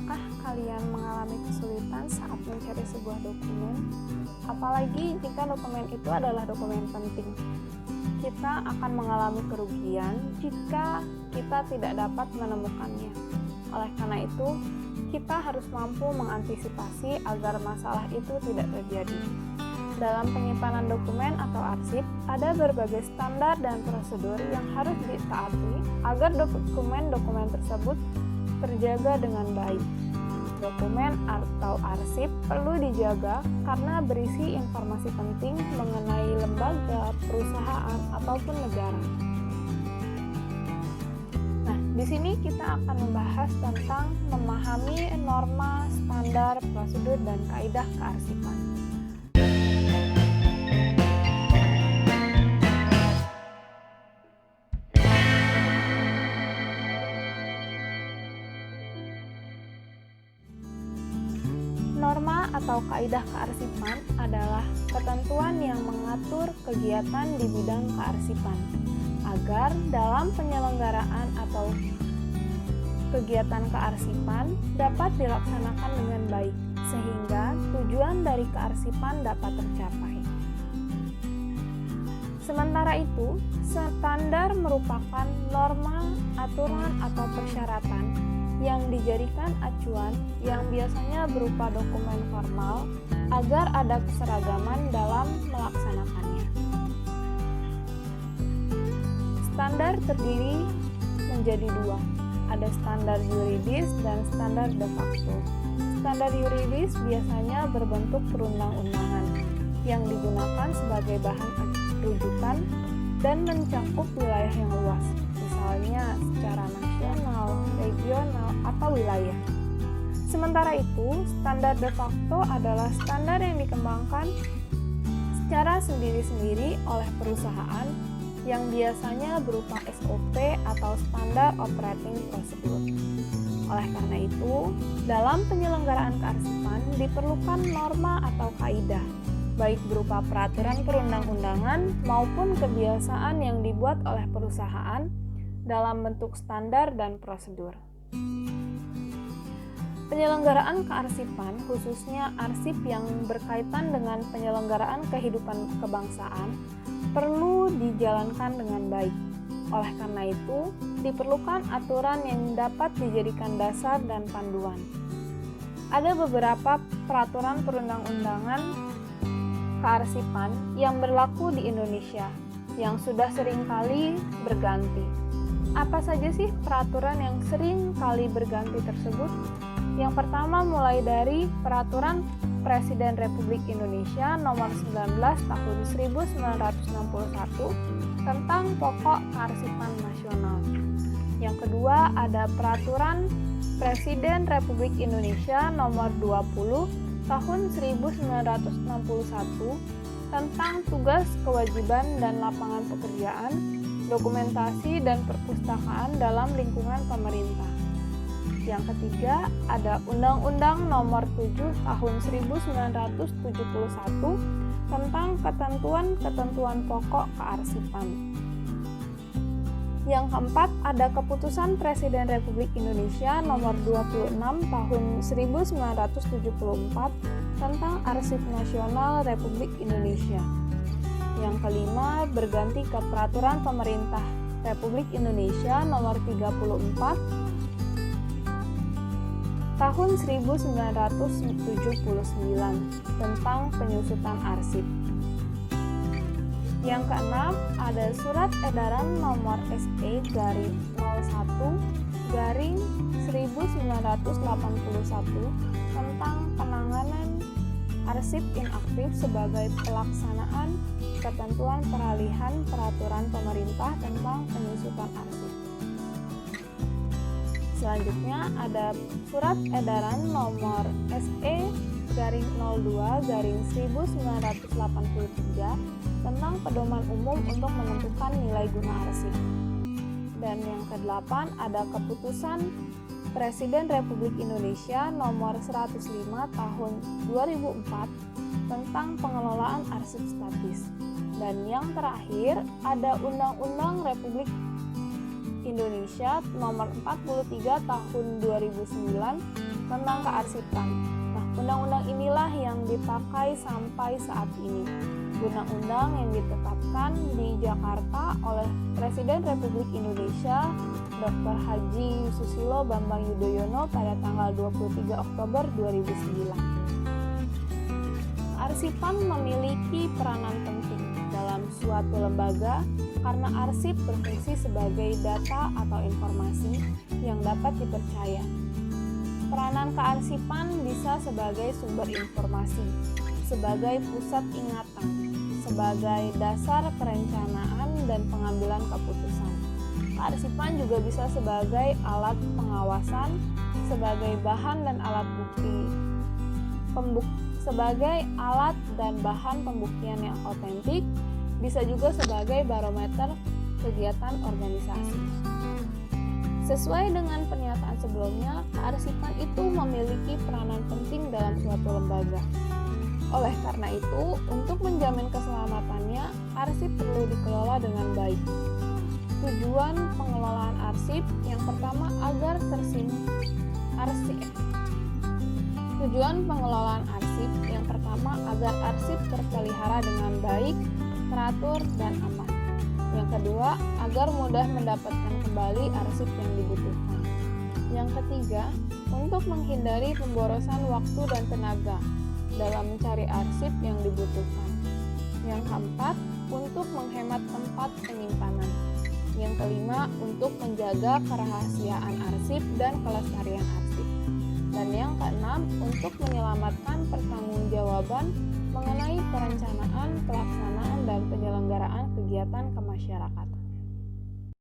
Pernahkah kalian mengalami kesulitan saat mencari sebuah dokumen? Apalagi jika dokumen itu adalah dokumen penting. Kita akan mengalami kerugian jika kita tidak dapat menemukannya. Oleh karena itu, kita harus mampu mengantisipasi agar masalah itu tidak terjadi. Dalam penyimpanan dokumen atau arsip, ada berbagai standar dan prosedur yang harus ditaati agar dokumen-dokumen tersebut terjaga dengan baik. Dokumen atau arsip perlu dijaga karena berisi informasi penting mengenai lembaga, perusahaan, ataupun negara. Nah, di sini kita akan membahas tentang memahami norma, standar, prosedur, dan kaidah kearsipan. Norma atau kaidah kearsipan adalah ketentuan yang mengatur kegiatan di bidang kearsipan agar dalam penyelenggaraan atau kegiatan kearsipan dapat dilaksanakan dengan baik sehingga tujuan dari kearsipan dapat tercapai. Sementara itu, standar merupakan norma, aturan atau persyaratan yang dijadikan acuan yang biasanya berupa dokumen formal agar ada keseragaman dalam melaksanakannya. Standar terdiri menjadi dua, ada standar yuridis dan standar de facto. Standar yuridis biasanya berbentuk perundang-undangan yang digunakan sebagai bahan rujukan dan mencakup wilayah yang luas, misalnya secara nasional, regional, atau wilayah. Sementara itu, standar de facto adalah standar yang dikembangkan secara sendiri-sendiri oleh perusahaan yang biasanya berupa SOP atau Standard Operating Procedure. Oleh karena itu, dalam penyelenggaraan kearsipan diperlukan norma atau kaidah, baik berupa peraturan perundang-undangan maupun kebiasaan yang dibuat oleh perusahaan dalam bentuk standar dan prosedur. Penyelenggaraan kearsipan, khususnya arsip yang berkaitan dengan penyelenggaraan kehidupan kebangsaan, perlu dijalankan dengan baik. Oleh karena itu, diperlukan aturan yang dapat dijadikan dasar dan panduan. Ada beberapa peraturan perundang-undangan kearsipan yang berlaku di Indonesia yang sudah seringkali berganti. Apa saja sih peraturan yang sering kali berganti tersebut? Yang pertama mulai dari Peraturan Presiden Republik Indonesia Nomor 19 Tahun 1961 tentang Pokok Kearsipan Nasional. Yang kedua ada Peraturan Presiden Republik Indonesia Nomor 20 Tahun 1961 tentang Tugas, Kewajiban, dan Lapangan Pekerjaan, Dokumentasi, dan Perpustakaan dalam Lingkungan Pemerintah. Yang ketiga, ada Undang-Undang Nomor 7 Tahun 1971 tentang Ketentuan-Ketentuan Pokok Kearsipan. Yang keempat, ada Keputusan Presiden Republik Indonesia Nomor 26 Tahun 1974 tentang Arsip Nasional Republik Indonesia. Yang kelima, berganti ke Peraturan Pemerintah Republik Indonesia Nomor 34 Tahun 1979 tentang penyusutan arsip. Yang keenam, ada Surat Edaran Nomor SE/01/1981 tentang penanganan arsip inaktif sebagai pelaksanaan ketentuan peralihan peraturan pemerintah tentang penyusutan arsip. Selanjutnya ada Surat Edaran Nomor SE/02/1983 tentang pedoman umum untuk menentukan nilai guna arsip. Dan yang kedelapan ada Keputusan Presiden Republik Indonesia Nomor 105 Tahun 2004 tentang pengelolaan arsip statis. Dan yang terakhir ada Undang-Undang Republik Indonesia Nomor 43 Tahun 2009 tentang kearsipan. Nah, undang-undang inilah yang dipakai sampai saat ini. Undang-undang yang ditetapkan di Jakarta oleh Presiden Republik Indonesia Dr. Haji Susilo Bambang Yudhoyono pada tanggal 23 Oktober 2009. Kearsipan memiliki peranan penting dalam suatu lembaga karena arsip berfungsi sebagai data atau informasi yang dapat dipercaya. Peranan kearsipan bisa sebagai sumber informasi, sebagai pusat ingatan, sebagai dasar perencanaan dan pengambilan keputusan. Kearsipan juga bisa sebagai alat pengawasan, sebagai bahan dan alat bukti, sebagai alat dan bahan pembuktian yang otentik, bisa juga sebagai barometer kegiatan organisasi. Sesuai dengan pernyataan sebelumnya, kearsipan itu memiliki peranan penting dalam suatu lembaga. Oleh karena itu, untuk menjamin keselamatannya, arsip perlu dikelola dengan baik. Tujuan pengelolaan arsip yang pertama agar arsip terpelihara dengan baik, teratur, dan aman. Yang kedua, agar mudah mendapatkan kembali arsip yang dibutuhkan. Yang ketiga, untuk menghindari pemborosan waktu dan tenaga dalam mencari arsip yang dibutuhkan. Yang keempat, untuk menghemat tempat penyimpanan. Yang kelima, untuk menjaga kerahasiaan arsip dan kelestarian arsip. Dan yang keenam, untuk menyelamatkan pertanggungjawaban mengenai perencanaan, pelaksanaan, dan penyelenggaraan kegiatan kemasyarakatan.